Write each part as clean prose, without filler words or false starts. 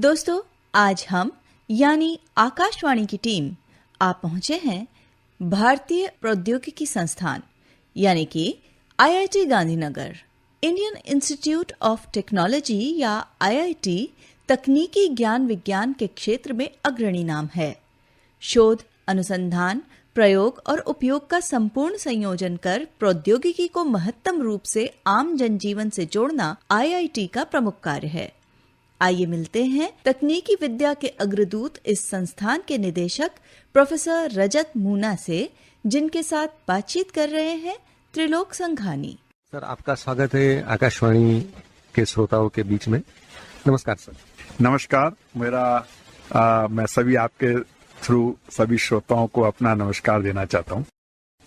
दोस्तों, आज हम यानी आकाशवाणी की टीम आप पहुंचे हैं भारतीय प्रौद्योगिकी संस्थान यानी कि IIT Gandhinagar. Indian institute of technology या IIT तकनीकी ज्ञान विज्ञान के क्षेत्र में अग्रणी नाम है। शोध, अनुसंधान, प्रयोग और उपयोग का संपूर्ण संयोजन कर प्रौद्योगिकी को महत्तम रूप से आम जनजीवन से जोड़ना IIT का प्रमुख कार्य है। आइए मिलते हैं तकनीकी विद्या के अग्रदूत इस संस्थान के निदेशक प्रोफेसर रजत मूना से, जिनके साथ बातचीत कर रहे हैं त्रिलोक संघानी। सर, आपका स्वागत है आकाशवाणी के श्रोताओं के बीच में। नमस्कार सर। नमस्कार। मैं सभी आपके थ्रू सभी श्रोताओं को अपना नमस्कार देना चाहता हूँ।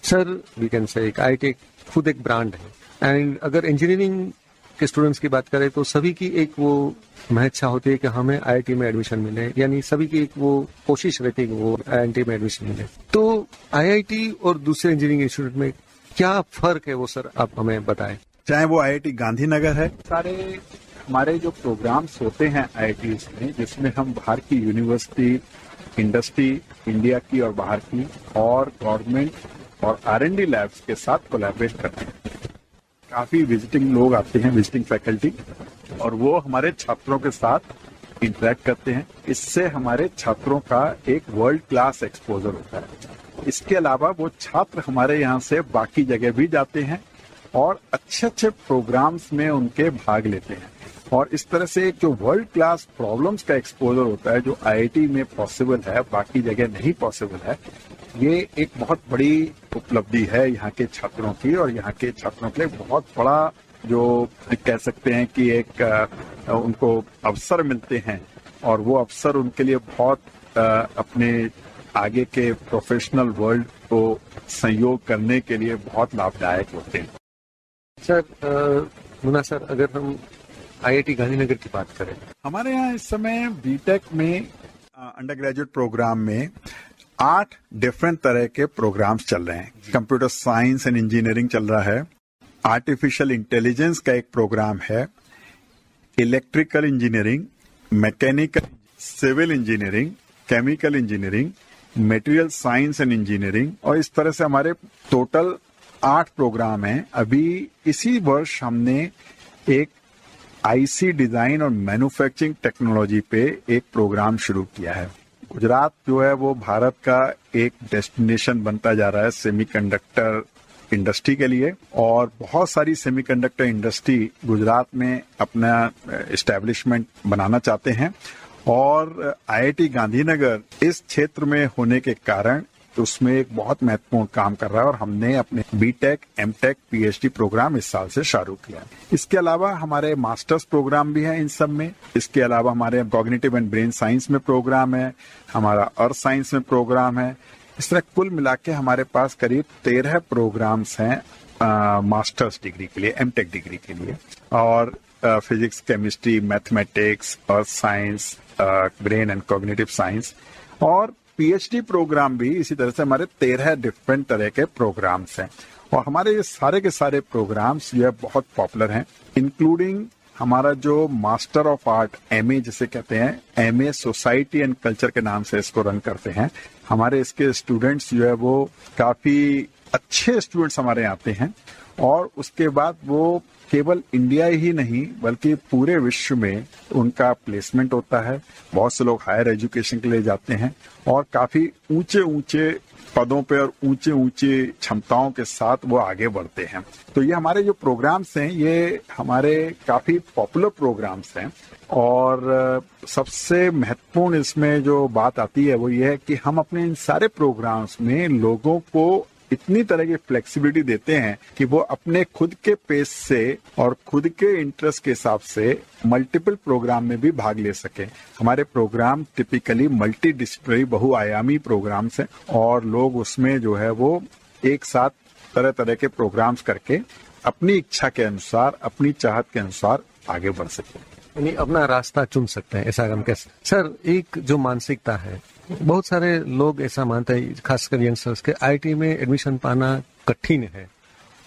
Sir, we can say IIT खुद एक ब्रांड है एंड अगर इंजीनियरिंग के स्टूडेंट्स की बात करें तो सभी की एक वो महत्ता होती है कि हमें IIT में एडमिशन मिले, यानी सभी की एक वो कोशिश रहती है कि वो IIT में एडमिशन मिले। तो IIT और दूसरे इंजीनियरिंग इंस्टीट्यूट में क्या फर्क है वो सर आप हमें बताएं। चाहे वो IIT गांधीनगर है, सारे हमारे जो प्रोग्राम्स होते हैं IIT में, जिसमें हम बाहर की यूनिवर्सिटी, इंडस्ट्री, इंडिया की और बाहर की, और गवर्नमेंट और R&D लैब्स के साथ कोलैबोरेट करते हैं। काफी विजिटिंग लोग आते हैं, विजिटिंग फैकल्टी, और वो हमारे छात्रों के साथ इंटरेक्ट करते हैं। इससे हमारे छात्रों का एक वर्ल्ड क्लास एक्सपोजर होता है। इसके अलावा वो छात्र हमारे यहाँ से बाकी जगह भी जाते हैं और अच्छे अच्छे प्रोग्राम्स में उनके भाग लेते हैं, और इस तरह से जो वर्ल्ड क्लास प्रॉब्लम्स का एक्सपोजर होता है जो IIT में पॉसिबल है, बाकी जगह नहीं पॉसिबल है, ये एक बहुत बड़ी उपलब्धि है यहाँ के छात्रों की, और यहाँ के छात्रों के लिए बहुत बड़ा जो कह सकते हैं कि एक उनको अवसर मिलते हैं, और वो अवसर उनके लिए बहुत अपने आगे के प्रोफेशनल वर्ल्ड को संयोग करने के लिए बहुत लाभदायक होते हैं। सर, मुन्ना सर, अगर हम IIT गांधीनगर की बात करें, हमारे यहाँ इस समय बीटेक में अंडर ग्रेजुएट प्रोग्राम में 8 डिफरेंट तरह के प्रोग्राम्स चल रहे हैं। कंप्यूटर साइंस एंड इंजीनियरिंग चल रहा है, आर्टिफिशियल इंटेलिजेंस का एक प्रोग्राम है, electrical engineering, mechanical, civil engineering, chemical engineering, material science and engineering, और इस तरह से हमारे टोटल 8 प्रोग्राम हैं। अभी इसी वर्ष हमने एक IC डिजाइन और मैन्युफैक्चरिंग टेक्नोलॉजी पे एक प्रोग्राम शुरू किया है। गुजरात जो है वो भारत का एक डेस्टिनेशन बनता जा रहा है सेमीकंडक्टर इंडस्ट्री के लिए, और बहुत सारी सेमीकंडक्टर इंडस्ट्री गुजरात में अपना एस्टेब्लिशमेंट बनाना चाहते हैं, और IIT गांधीनगर इस क्षेत्र में होने के कारण उसमें एक बहुत महत्वपूर्ण काम कर रहा है, और हमने अपने बीटेक, एमटेक, PhD प्रोग्राम इस साल से शुरू किया है। इसके अलावा हमारे मास्टर्स प्रोग्राम भी हैं इन सब में। इसके अलावा हमारे कॉग्निटिव एंड ब्रेन साइंस में प्रोग्राम है, हमारा अर्थ साइंस में प्रोग्राम है। इस तरह कुल मिला के हमारे पास करीब 13 प्रोग्राम्स हैं मास्टर्स डिग्री के लिए, एमटेक डिग्री के लिए, और physics, chemistry, mathematics, earth science, brain and cognitive science, और PhD प्रोग्राम भी इसी तरह से हमारे 13 डिफरेंट तरह के प्रोग्राम्स हैं। और हमारे ये सारे के सारे प्रोग्राम्स जो है बहुत पॉपुलर हैं, इंक्लूडिंग हमारा जो मास्टर ऑफ आर्ट MA जिसे कहते हैं, MA सोसाइटी एंड कल्चर के नाम से इसको रन करते हैं। हमारे इसके स्टूडेंट्स जो है वो काफी अच्छे स्टूडेंट्स हमारे यहाँ आते हैं, और उसके बाद वो केवल इंडिया ही नहीं बल्कि पूरे विश्व में उनका प्लेसमेंट होता है। बहुत से लोग हायर एजुकेशन के लिए जाते हैं और काफी ऊंचे ऊंचे पदों पे और ऊंचे ऊंचे क्षमताओं के साथ वो आगे बढ़ते हैं। तो ये हमारे जो प्रोग्राम्स हैं ये हमारे काफी पॉपुलर प्रोग्राम्स हैं, और सबसे महत्वपूर्ण इसमें जो बात आती है वो ये है कि हम अपने इन सारे प्रोग्राम्स में लोगों को इतनी तरह की फ्लेक्सिबिलिटी देते हैं कि वो अपने खुद के पेस से और खुद के इंटरेस्ट के हिसाब से मल्टीपल प्रोग्राम में भी भाग ले सके। हमारे प्रोग्राम टिपिकली मल्टी डिसिप्लिनरी, बहुआयामी प्रोग्राम्स हैं, और लोग उसमें जो है वो एक साथ तरह तरह के प्रोग्राम्स करके अपनी इच्छा के अनुसार, अपनी चाहत के अनुसार आगे बढ़ सके, यानी अपना रास्ता चुन सकते हैं। ऐसा हम कह सकते हैं। सर, एक जो मानसिकता है, बहुत सारे लोग ऐसा मानते हैं, खासकर यंगस्टर्स के IIT में एडमिशन पाना कठिन है,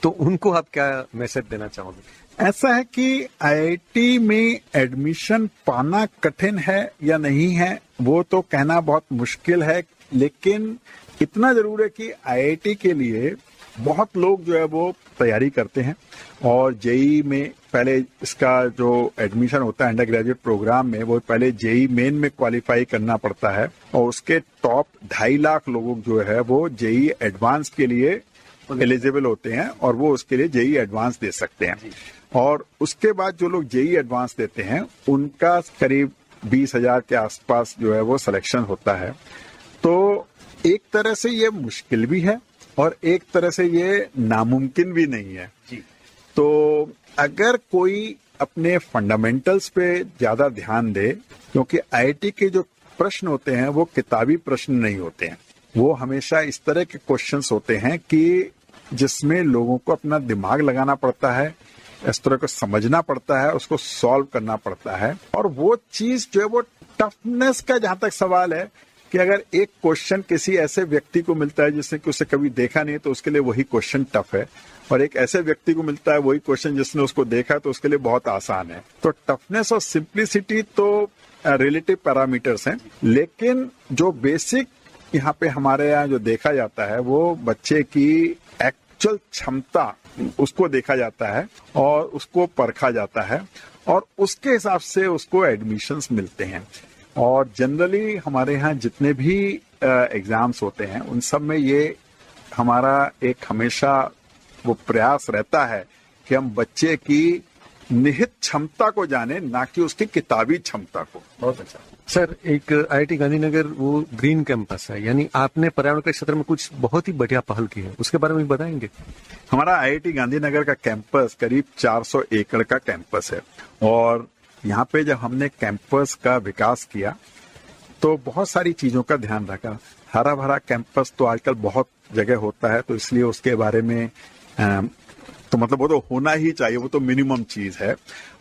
तो उनको आप क्या मैसेज देना चाहोगे? ऐसा है कि आईआईटी में एडमिशन पाना कठिन है या नहीं है वो तो कहना बहुत मुश्किल है, लेकिन इतना जरूर है कि आईआईटी के लिए बहुत लोग जो है वो तैयारी करते हैं और जेई में पहले इसका जो एडमिशन होता है अंडर ग्रेजुएट प्रोग्राम में वो पहले जेई मेन में क्वालिफाई करना पड़ता है और उसके टॉप 2.5 लाख लोग जो है वो जेई एडवांस के लिए एलिजिबल होते हैं और वो उसके लिए जेई एडवांस दे सकते हैं। और उसके बाद जो लोग जेई एडवांस देते हैं उनका करीब 20,000 के आसपास जो है वो सिलेक्शन होता है। तो एक तरह से ये मुश्किल भी है और एक तरह से ये नामुमकिन भी नहीं है। तो अगर कोई अपने फंडामेंटल्स पे ज्यादा ध्यान दे, क्योंकि आईआईटी के जो प्रश्न होते हैं वो किताबी प्रश्न नहीं होते हैं, वो हमेशा इस तरह के क्वेश्चंस होते हैं कि जिसमें लोगों को अपना दिमाग लगाना पड़ता है, इस तरह को समझना पड़ता है, उसको सॉल्व करना पड़ता है। और वो चीज जो है वो टफनेस का जहां तक सवाल है कि अगर एक क्वेश्चन किसी ऐसे व्यक्ति को मिलता है जिसने कि उसे कभी देखा नहीं तो उसके लिए वही क्वेश्चन टफ है, और एक ऐसे व्यक्ति को मिलता है वही क्वेश्चन जिसने उसको देखा तो उसके लिए बहुत आसान है। तो टफनेस और सिंप्लिसिटी तो रिलेटिव पैरामीटर्स हैं, लेकिन जो बेसिक यहाँ पे हमारे यहाँ जो देखा जाता है वो बच्चे की एक्चुअल क्षमता, उसको देखा जाता है और उसको परखा जाता है और उसके हिसाब से उसको एडमिशंस मिलते हैं। और जनरली हमारे यहाँ जितने भी एग्जाम्स होते हैं उन सब में ये हमारा एक हमेशा वो प्रयास रहता है कि हम बच्चे की निहित क्षमता को जाने, ना कि उसकी किताबी क्षमता को। बहुत अच्छा सर। एक आईआईटी गांधीनगर वो ग्रीन कैंपस है, यानी आपने पर्यावरण के क्षेत्र में कुछ बहुत ही बढ़िया पहल की है, उसके बारे में बताएंगे? हमारा आईआईटी गांधीनगर का कैंपस करीब 400 एकड़ का कैंपस है और यहाँ पे जब हमने कैंपस का विकास किया तो बहुत सारी चीजों का ध्यान रखा। हरा भरा कैंपस तो आजकल बहुत जगह होता है, तो इसलिए उसके बारे में तो मतलब वो तो होना ही चाहिए, वो तो मिनिमम चीज है।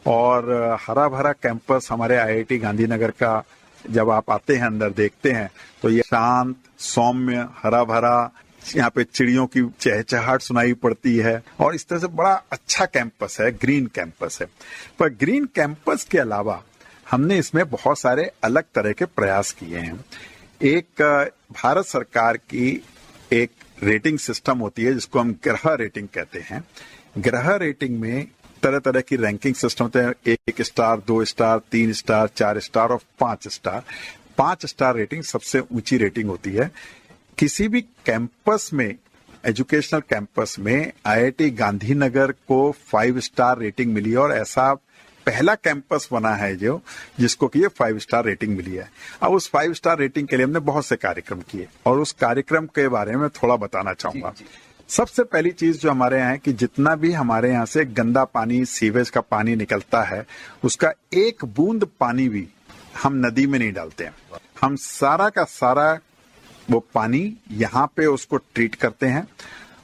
और हरा भरा कैंपस हमारे आईआईटी गांधीनगर का जब आप आते हैं अंदर देखते हैं तो ये शांत, सौम्य, हरा भरा, यहाँ पे चिड़ियों की चहचहाहट सुनाई पड़ती है और इस तरह से बड़ा अच्छा कैंपस है, ग्रीन कैंपस है। पर ग्रीन कैंपस के अलावा हमने इसमें बहुत सारे अलग तरह के प्रयास किए हैं। एक भारत सरकार की एक रेटिंग सिस्टम होती है जिसको हम ग्रह रेटिंग कहते हैं। ग्रह रेटिंग में तरह तरह की रैंकिंग सिस्टम होते हैं, 1 स्टार, 2 स्टार, 3 स्टार, 4 स्टार और 5 स्टार। 5 स्टार रेटिंग सबसे ऊंची रेटिंग होती है। किसी भी कैंपस में, एजुकेशनल कैंपस में आईआईटी गांधीनगर को 5 स्टार रेटिंग मिली और ऐसा पहला कैंपस बना है जो जिसको कि ये 5 स्टार रेटिंग मिली है। अब उस 5 स्टार रेटिंग के लिए हमने बहुत से कार्यक्रम किए और उस कार्यक्रम के बारे में थोड़ा बताना चाहूंगा। सबसे पहली चीज जो हमारे यहाँ है कि जितना भी हमारे यहाँ से गंदा पानी, सीवेज का पानी निकलता है, उसका एक बूंद पानी भी हम नदी में नहीं डालते हैं। हम सारा का सारा वो पानी यहाँ पे उसको ट्रीट करते हैं।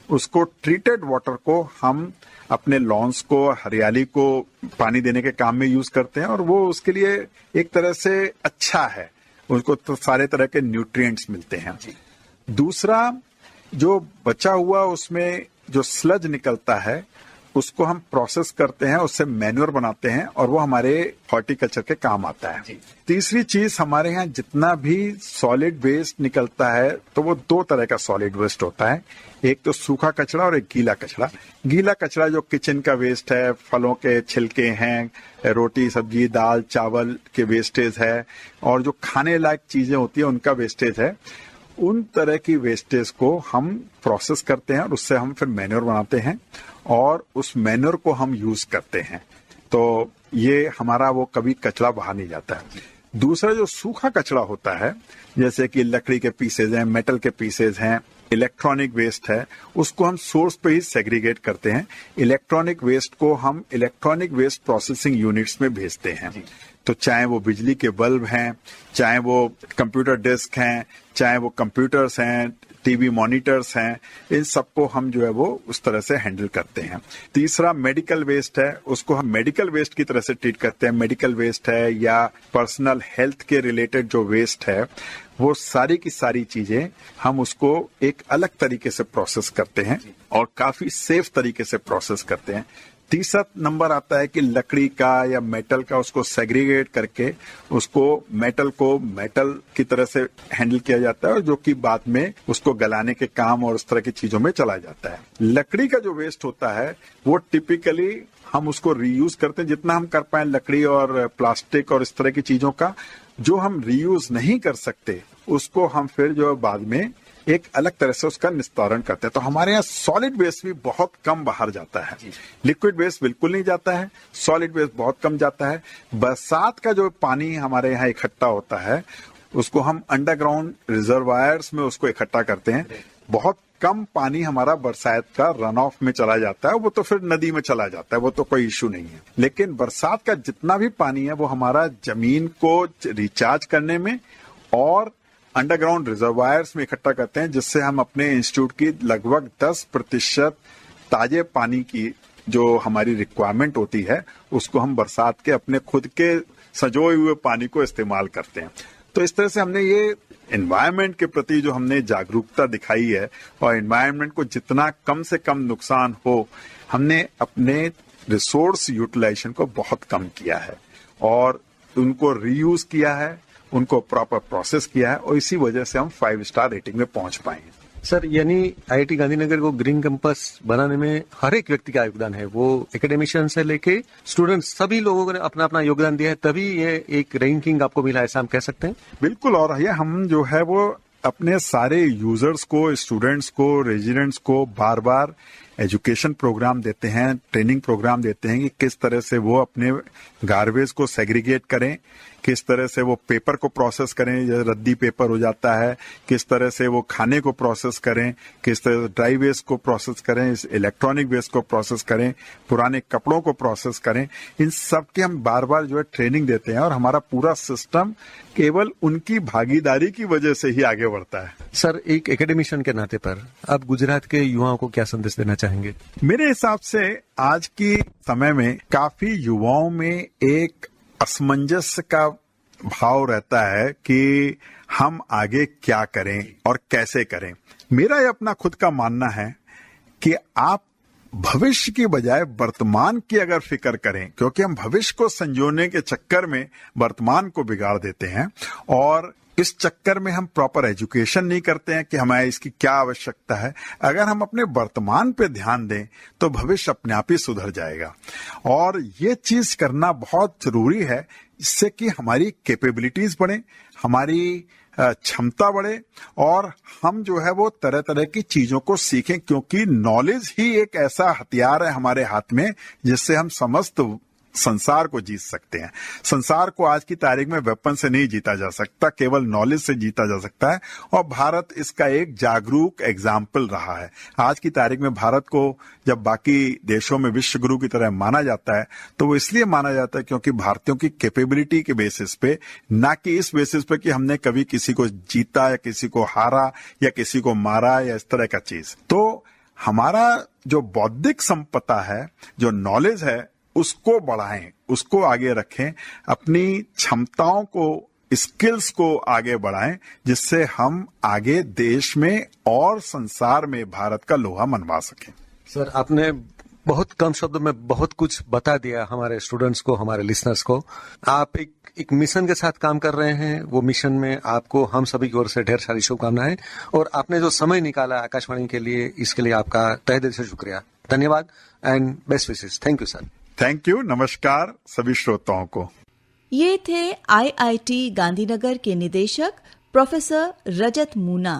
उसको ट्रीटेड वाटर को हम अपने लॉन्स को, हरियाली को पानी देने के काम में यूज करते हैं और वो उसके लिए एक तरह से अच्छा है, उसको तो सारे तरह के न्यूट्रिएंट्स मिलते हैं। दूसरा, जो बचा हुआ उसमें जो स्लज निकलता है उसको हम प्रोसेस करते हैं, उससे मैन्योर बनाते हैं और वो हमारे हॉर्टिकल्चर के काम आता है। तीसरी चीज, हमारे यहाँ जितना भी सॉलिड वेस्ट निकलता है तो वो 2 तरह का सॉलिड वेस्ट होता है। एक तो सूखा कचरा और एक गीला कचरा। गीला कचरा जो किचन का वेस्ट है, फलों के छिलके हैं, रोटी, सब्जी, दाल, चावल के वेस्टेज है और जो खाने लायक चीजें होती है उनका वेस्टेज है। उन तरह की वेस्टेज को हम प्रोसेस करते हैं और उससे हम फिर मैन्योर बनाते हैं और उस मैन्योर को हम यूज करते हैं। तो ये हमारा वो कभी कचरा बाहर नहीं जाता है। दूसरा, जो सूखा कचरा होता है, जैसे कि लकड़ी के पीसेज हैं, मेटल के पीसेज हैं, इलेक्ट्रॉनिक वेस्ट है, उसको हम सोर्स पे ही सेग्रीगेट करते हैं। इलेक्ट्रॉनिक वेस्ट को हम इलेक्ट्रॉनिक वेस्ट प्रोसेसिंग यूनिट्स में भेजते हैं। तो चाहे वो बिजली के बल्ब हैं, चाहे वो कंप्यूटर डिस्क हैं, चाहे वो कंप्यूटर्स हैं, टीवी मॉनिटर्स हैं, इन सबको हम जो है वो उस तरह से हैंडल करते हैं। तीसरा, मेडिकल वेस्ट है, उसको हम मेडिकल वेस्ट की तरह से ट्रीट करते हैं। मेडिकल वेस्ट है या पर्सनल हेल्थ के रिलेटेड जो वेस्ट है, वो सारी की सारी चीजें हम उसको एक अलग तरीके से प्रोसेस करते हैं और काफी सेफ तरीके से प्रोसेस करते हैं तीसरा नंबर आता है कि लकड़ी का या मेटल का उसको सेग्रीगेट करके उसको मेटल को मेटल की तरह से हैंडल किया जाता है और जो कि बाद में उसको गलाने के काम और उस तरह की चीजों में चला जाता है। लकड़ी का जो वेस्ट होता है वो टिपिकली हम उसको रीयूज करते हैं जितना हम कर पाए लकड़ी और प्लास्टिक और इस तरह की चीजों का। जो हम रीयूज नहीं कर सकते उसको हम फिर जो बाद में एक अलग तरह से उसका निस्तारण करते हैं। तो हमारे यहाँ सॉलिड वेस्ट भी बहुत कम बाहर जाता है, लिक्विड वेस्ट बिल्कुल नहीं जाता है, सॉलिड वेस्ट बहुत कम जाता है। बरसात का जो पानी हमारे यहाँ इकट्ठा होता है उसको हम अंडरग्राउंड रिजर्वायर्स में उसको इकट्ठा करते हैं। बहुत कम पानी हमारा बरसात का रन ऑफ में चला जाता है, वो तो फिर नदी में चला जाता है, वो तो कोई इश्यू नहीं है। लेकिन बरसात का जितना भी पानी है वो हमारा जमीन को रिचार्ज करने में और अंडरग्राउंड रिजर्वायर्स में इकट्ठा करते हैं, जिससे हम अपने इंस्टीट्यूट की लगभग 10% ताजे पानी की जो हमारी रिक्वायरमेंट होती है उसको हम बरसात के अपने खुद के संजोए हुए पानी को इस्तेमाल करते हैं। तो इस तरह से हमने ये एनवायरनमेंट के प्रति जो हमने जागरूकता दिखाई है और एनवायरनमेंट को जितना कम से कम नुकसान हो, हमने अपने रिसोर्स यूटिलाइजेशन को बहुत कम किया है और उनको रीयूज किया है, उनको प्रॉपर प्रोसेस किया है और इसी वजह से हम 5 स्टार रेटिंग में पहुंच पाए हैं। सर, यानी आईआईटी गांधीनगर को ग्रीन कैंपस बनाने में हर एक व्यक्ति का योगदान है, वो एकेडमिशियन से लेके स्टूडेंट्स सभी लोगों ने अपना अपना योगदान दिया है, तभी ये एक रैंकिंग आपको मिला, ऐसा हम कह सकते हैं? बिल्कुल। और ये हम जो है वो अपने सारे यूजर्स को, स्टूडेंट्स को, रेजिडेंट्स को बार बार एजुकेशन प्रोग्राम देते हैं, ट्रेनिंग प्रोग्राम देते हैं कि किस तरह से वो अपने गार्बेज को सेग्रीगेट करें, किस तरह से वो पेपर को प्रोसेस करें, जैसे रद्दी पेपर हो जाता है, किस तरह से वो खाने को प्रोसेस करें, किस तरह से ड्राई वेस्ट को प्रोसेस करें, इलेक्ट्रॉनिक वेस्ट को प्रोसेस करें, पुराने कपड़ों को प्रोसेस करें। इन सब के हम बार बार जो है ट्रेनिंग देते हैं और हमारा पूरा सिस्टम केवल उनकी भागीदारी की वजह से ही आगे बढ़ता है। सर, एक एकेडमिशियन के नाते पर आप गुजरात के युवाओं को क्या संदेश देना चाहेंगे? मेरे हिसाब से आज की समय में काफी युवाओं में एक असमंजस का भाव रहता है कि हम आगे क्या करें और कैसे करें। मेरा ये अपना खुद का मानना है कि आप भविष्य की बजाय वर्तमान की अगर फिक्र करें, क्योंकि हम भविष्य को संजोने के चक्कर में वर्तमान को बिगाड़ देते हैं और इस चक्कर में हम प्रॉपर एजुकेशन नहीं करते हैं कि हमें इसकी क्या आवश्यकता है। अगर हम अपने वर्तमान पे ध्यान दें तो भविष्य अपने आप ही सुधर जाएगा और ये चीज करना बहुत जरूरी है, इससे कि हमारी कैपेबिलिटीज बढ़े, हमारी क्षमता बढ़े और हम जो है वो तरह तरह की चीजों को सीखें, क्योंकि नॉलेज ही एक ऐसा हथियार है हमारे हाथ में जिससे हम समस्त संसार को जीत सकते हैं। संसार को आज की तारीख में वेपन से नहीं जीता जा सकता, केवल नॉलेज से जीता जा सकता है और भारत इसका एक जागरूक एग्जाम्पल रहा है। आज की तारीख में भारत को जब बाकी देशों में विश्व गुरु की तरह माना जाता है तो वो इसलिए माना जाता है क्योंकि भारतीयों की कैपेबिलिटी के बेसिस पे, ना कि इस बेसिस पे कि हमने कभी किसी को जीता या किसी को हारा या किसी को मारा या इस तरह का चीज। तो हमारा जो बौद्धिक संपदा है, जो नॉलेज है, उसको बढ़ाएं, उसको आगे रखें, अपनी क्षमताओं को, स्किल्स को आगे बढ़ाएं, जिससे हम आगे देश में और संसार में भारत का लोहा मनवा सकें। सर, आपने बहुत कम शब्दों में बहुत कुछ बता दिया हमारे स्टूडेंट्स को, हमारे लिसनर्स को। आप एक मिशन के साथ काम कर रहे हैं, वो मिशन में आपको हम सभी की ओर से ढेर सारी शुभकामनाएं और आपने जो समय निकाला आकाशवाणी के लिए, इसके लिए आपका तहे दिल से शुक्रिया, धन्यवाद and best wishes. Thank you sir. Thank you. नमस्कार सभी श्रोताओं को। ये थे आईआईटी गांधीनगर के निदेशक प्रोफेसर रजत मूना।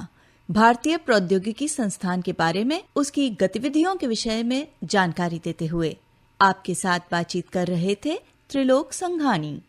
भारतीय प्रौद्योगिकी संस्थान के बारे में, उसकी गतिविधियों के विषय में जानकारी देते हुए आपके साथ बातचीत कर रहे थे त्रिलोक संघानी।